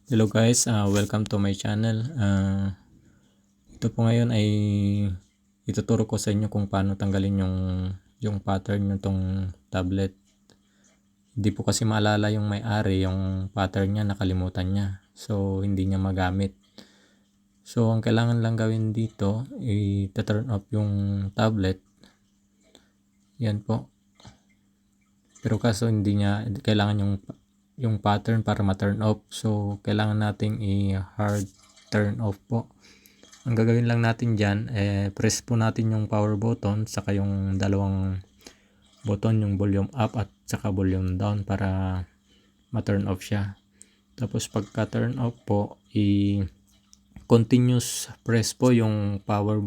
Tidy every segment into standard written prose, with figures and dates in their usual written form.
Hello guys, welcome to my channel. Ito po ngayon ay ituturo ko sa inyo kung paano tanggalin yung pattern nitong tablet. Hindi po kasi maalala yung may-ari, yung pattern niya nakalimutan niya. So hindi niya magamit. So ang kailangan lang gawin dito, i-turn off yung tablet. Yan po. Pero kaso hindi niya kailangan yung pattern para ma-turn off. So kailangan nating i-hard turn off po. Ang gagawin lang natin dyan, press po natin yung power button saka yung dalawang button, yung volume up at saka volume down para ma-turn off siya. Tapos pagka turn off po, continuous press po yung power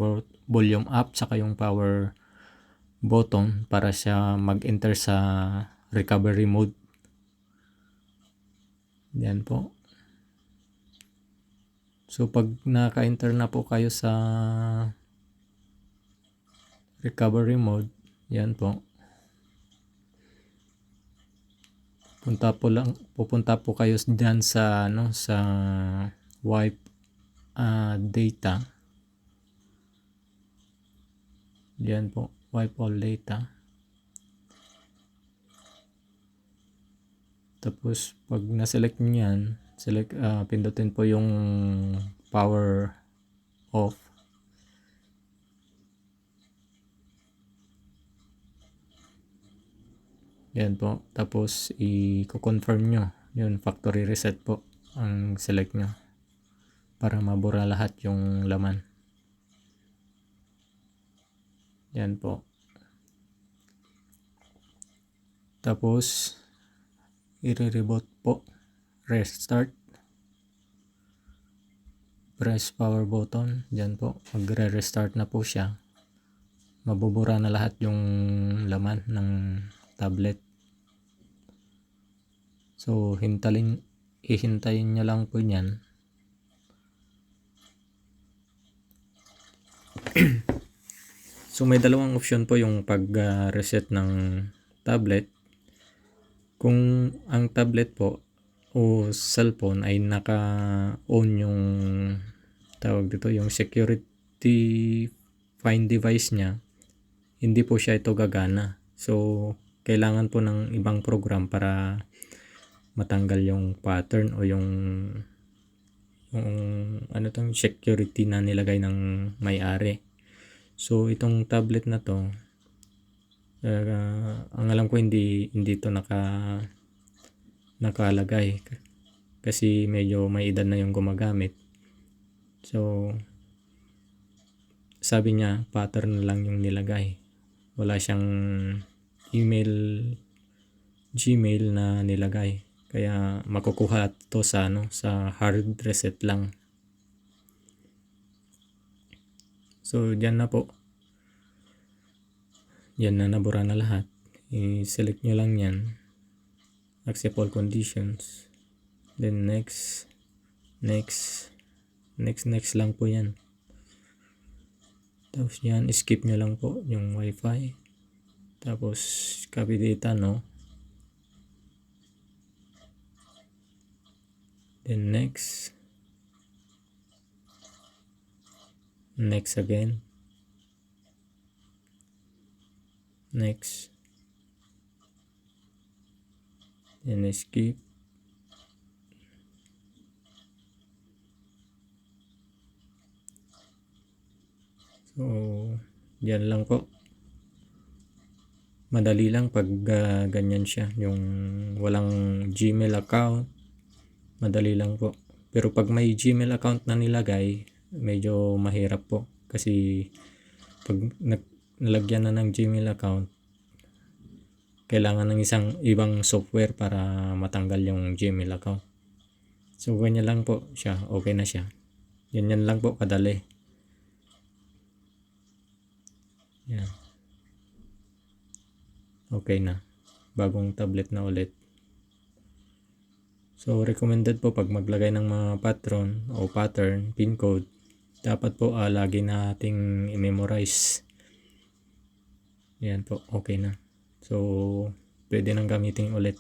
volume up saka yung power button para siya mag-enter sa recovery mode. Yan po. So pag naka-enter na po kayo sa recovery mode, yan po. Pupunta po kayo diyan sa sa wipe data. Diyan po, wipe all data. Tapos pag na-select niyo yan, pindutin po yung power off. Yan po. Tapos i-confirm nyo. Yun, factory reset po ang select nyo para mabura lahat yung laman. Yan po. Tapos i-reboot po. Restart. Press power button. Yan po. Magre-restart na po siya. Mabubura na lahat yung laman ng tablet. So ihintayin nyo lang po yan. So may dalawang option po yung pag-reset ng tablet. Kung ang tablet po o cellphone ay naka-on yung tawag dito, yung security find device niya, hindi po siya ito gagana. So kailangan po ng ibang program para matanggal yung pattern o yung security na nilagay ng may-ari. So itong tablet na to, ang alam ko hindi ito nakalagay kasi medyo may edad na yung gumagamit. So sabi niya pattern lang yung nilagay, wala siyang Gmail na nilagay, kaya makukuha to sa hard reset lang. So diyan na po, yan na, nabura na lahat. I-select nyo lang yan, accept all conditions, then next lang po yan. Tapos yan, skip nyo lang po yung wifi, tapos copy data, no, then next again, next, then skip. So yan lang po, madali lang pag ganyan siya, yung walang Gmail account, madali lang po. Pero pag may Gmail account na nilagay, medyo mahirap po kasi pag nalagyan na ng Gmail account, kailangan ng isang ibang software para matanggal yung Gmail account. So ganyan lang po siya, okay na siya. Yan lang po kadali. Yan. Okay na. Bagong tablet na ulit. So recommended po pag maglagay ng mga pattern, pin code, dapat po lagi nating i-memorize. Yan po, okay na. So pwede nang gamitin ulit.